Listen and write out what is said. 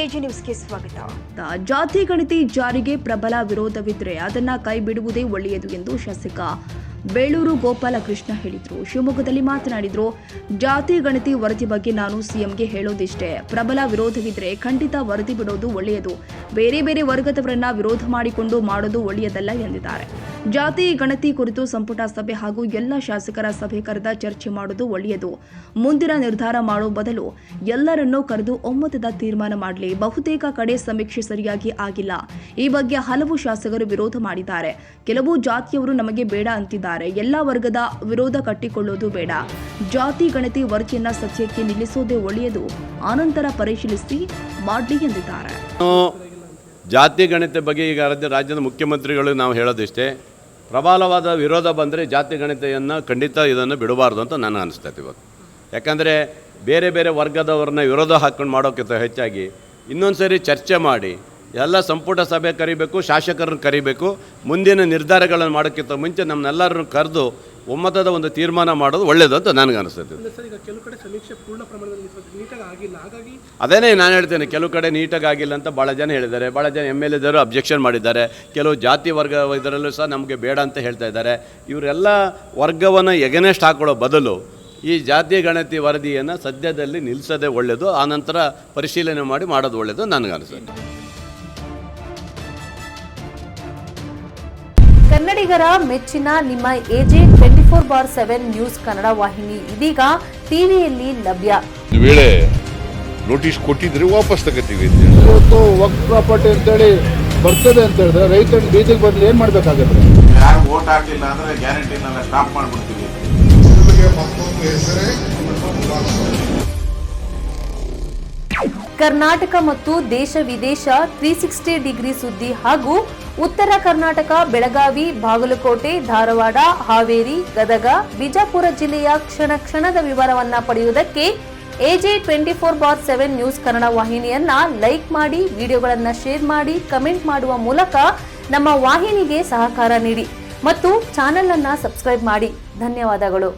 AG ನ್ಯೂಸ್ಗೆ ಸ್ವಾಗತ. ಜಾತಿ ಗಣತಿ ಜಾರಿಗೆ ಪ್ರಬಲ ವಿರೋಧವಿದ್ರೆ ಅದನ್ನ ಕೈ ಬಿಡುವುದೇ ಒಳ್ಳೆಯದು ಎಂದು ಶಾಸಕ ಬೇಳೂರು ಗೋಪಾಲಕೃಷ್ಣ ಹೇಳಿದರು. ಶಿವಮೊಗ್ಗದಲ್ಲಿ ಮಾತನಾಡಿದರು. ಜಾತಿ ಗಣತಿ ವರದಿ ಬಗ್ಗೆ ನಾನು ಸಿಎಂಗೆ ಹೇಳೋದಿಷ್ಟೇ, ಪ್ರಬಲ ವಿರೋಧವಿದ್ರೆ ಖಂಡಿತ ವರದಿ ಬಿಡೋದು ಒಳ್ಳೆಯದು. ಬೇರೆ ಬೇರೆ ವರ್ಗದವರನ್ನ ವಿರೋಧ ಮಾಡಿಕೊಂಡು ಮಾಡೋದು ಒಳ್ಳೆಯದಲ್ಲ ಎಂದಿದ್ದಾರೆ. ಜಾತಿ ಗಣತಿ ಕುರಿತು ಸಂಪುಟ ಸಭೆ ಹಾಗೂ ಎಲ್ಲ ಶಾಸಕರ ಸಭೆ ಕರೆದ ಚರ್ಚೆ ಮಾಡೋದು ಒಳ್ಳೆಯದು. ಮುಂದಿನ ನಿರ್ಧಾರ ಮಾಡೋ ಬದಲು ಎಲ್ಲರನ್ನೂ ಕರೆದು ಒಮ್ಮತದ ತೀರ್ಮಾನ ಮಾಡಲಿ. ಬಹುತೇಕ ಕಡೆ ಸಮೀಕ್ಷೆ ಸರಿಯಾಗಿ ಆಗಿಲ್ಲ. ಈ ಬಗ್ಗೆ ಹಲವು ಶಾಸಕರು ವಿರೋಧ ಮಾಡಿದ್ದಾರೆ. ಕೆಲವು ಜಾತಿಯವರು ನಮಗೆ ಬೇಡ ಅಂತಿದ್ದಾರೆ. ಎಲ್ಲ ವರ್ಗದ ವಿರೋಧ ಕಟ್ಟಿಕೊಳ್ಳೋದು ಬೇಡ. ಜಾತಿ ಗಣತಿ ವರದಿಯನ್ನ ಸದ್ಯಕ್ಕೆ ನಿಲ್ಲಿಸೋದೇ ಒಳ್ಳೆಯದು, ಆನಂತರ ಪರಿಶೀಲಿಸಿ ಮಾಡಲಿ ಎಂದಿದ್ದಾರೆ. ಜಾತಿ ಗಣತಿ ಬಗ್ಗೆ ಈಗ ರಾಜ್ಯದ ಮುಖ್ಯಮಂತ್ರಿಗಳು ನಾವು ಹೇಳೋದಿಷ್ಟೇ, ಪ್ರಬಲವಾದ ವಿರೋಧ ಬಂದರೆ ಜಾತಿ ಗಣತಿಯನ್ನು ಖಂಡಿತ ಇದನ್ನು ಬಿಡಬಾರ್ದು ಅಂತ ನನಗೆ ಅನಿಸ್ತೈತೆ ಇವತ್ತು. ಯಾಕಂದರೆ ಬೇರೆ ಬೇರೆ ವರ್ಗದವ್ರನ್ನ ವಿರೋಧ ಹಾಕ್ಕೊಂಡು ಮಾಡೋಕ್ಕಿಂತ ಹೆಚ್ಚಾಗಿ ಇನ್ನೊಂದು ಸರಿ ಚರ್ಚೆ ಮಾಡಿ ಎಲ್ಲ ಸಂಪುಟ ಸಭೆ ಕರಿಬೇಕು, ಶಾಸಕರನ್ನು ಕರಿಬೇಕು. ಮುಂದಿನ ನಿರ್ಧಾರಗಳನ್ನು ಮಾಡೋಕ್ಕಿಂತ ಮುಂಚೆ ನಮ್ಮನ್ನೆಲ್ಲರನ್ನು ಕರೆದು ಒಮ್ಮತದ ಒಂದು ತೀರ್ಮಾನ ಮಾಡೋದು ಒಳ್ಳೆಯದು ಅಂತ ನನಗೆ ಅನಿಸ್ತೈತೆ. ಅದೇನೇ ನಾನು ಹೇಳ್ತೇನೆ, ಕೆಲವು ಕಡೆ ನೀಟಾಗಿ ಆಗಿಲ್ಲ ಅಂತ ಭಾಳ ಜನ ಹೇಳಿದ್ದಾರೆ. ಭಾಳ ಜನ MLA ಅಬ್ಜೆಕ್ಷನ್ ಮಾಡಿದ್ದಾರೆ. ಕೆಲವು ಜಾತಿ ವರ್ಗ ಇದರಲ್ಲೂ ಸಹ ನಮಗೆ ಬೇಡ ಅಂತ ಹೇಳ್ತಾ ಇದ್ದಾರೆ. ಇವರೆಲ್ಲ ವರ್ಗವನ್ನು ಎಗನೆಸ್ಟ್ ಹಾಕೊಳ್ಳೋ ಬದಲು ಈ ಜಾತಿ ಗಣತಿ ವರದಿಯನ್ನು ಸದ್ಯದಲ್ಲಿ ನಿಲ್ಲಿಸೋದೇ ಒಳ್ಳೆಯದು, ಆನಂತರ ಪರಿಶೀಲನೆ ಮಾಡಿ ಮಾಡೋದು ಒಳ್ಳೆಯದು ನನಗೆ ಅನಿಸುತ್ತೆ. ಕನ್ನಡಿಗರ ಮೆಚ್ಚಿನ ನಿಮ್ಮ AJ 24/7 ನ್ಯೂಸ್ ಕನ್ನಡ ವಾಹಿನಿ ಇದೀಗ ಟಿವಿಯಲ್ಲಿ ಲಭ್ಯ. ವೇಳೆ ನೋಟಿಸ್ ಕೊಟ್ಟಿದ್ರೆ ವಾಪಸ್ ತಗೋತೀವಿ. ಇವತ್ತು ವಕ್ಫ್ ಪ್ರಾಪರ್ಟಿ ಅಂತೇಳಿ ಬರ್ತದೆ ಅಂತ ಹೇಳಿದ್ರೆ ರೈತರ ಬೀದಿಗೆ ಬದಲು ಏನ್ ಮಾಡ್ಬೇಕಾಗತ್ತೆ? ಯಾರು ವೋಟ್ ಹಾಕಲಿಲ್ಲ ಅಂದ್ರೆ ಗ್ಯಾರಂಟಿನೆಲ್ಲ ಸ್ಟಾಪ್ ಮಾಡ್ಬಿಡ್ತೀವಿ. ಕರ್ನಾಟಕ ಮತ್ತು ದೇಶ ವಿದೇಶ 360 ಡಿಗ್ರಿ ಸುದ್ದಿ ಹಾಗೂ ಉತ್ತರ ಕರ್ನಾಟಕ, ಬೆಳಗಾವಿ, ಬಾಗಲಕೋಟೆ, ಧಾರವಾಡ, ಹಾವೇರಿ, ಗದಗ, ಬಿಜಾಪುರ ಜಿಲ್ಲೆಯ ಕ್ಷಣ ಕ್ಷಣದ ವಿವರವನ್ನ ಪಡೆಯುವುದಕ್ಕೆ AJ 24/7 ನ್ಯೂಸ್ ಕನ್ನಡ ವಾಹಿನಿಯನ್ನ ಲೈಕ್ ಮಾಡಿ, ವಿಡಿಯೋಗಳನ್ನ ಶೇರ್ ಮಾಡಿ, ಕಮೆಂಟ್ ಮಾಡುವ ಮೂಲಕ ನಮ್ಮ ವಾಹಿನಿಗೆ ಸಹಕಾರ ನೀಡಿ ಮತ್ತು ಚಾನೆಲ್ ಅನ್ನ ಸಬ್ಸ್ಕ್ರೈಬ್ ಮಾಡಿ. ಧನ್ಯವಾದಗಳು.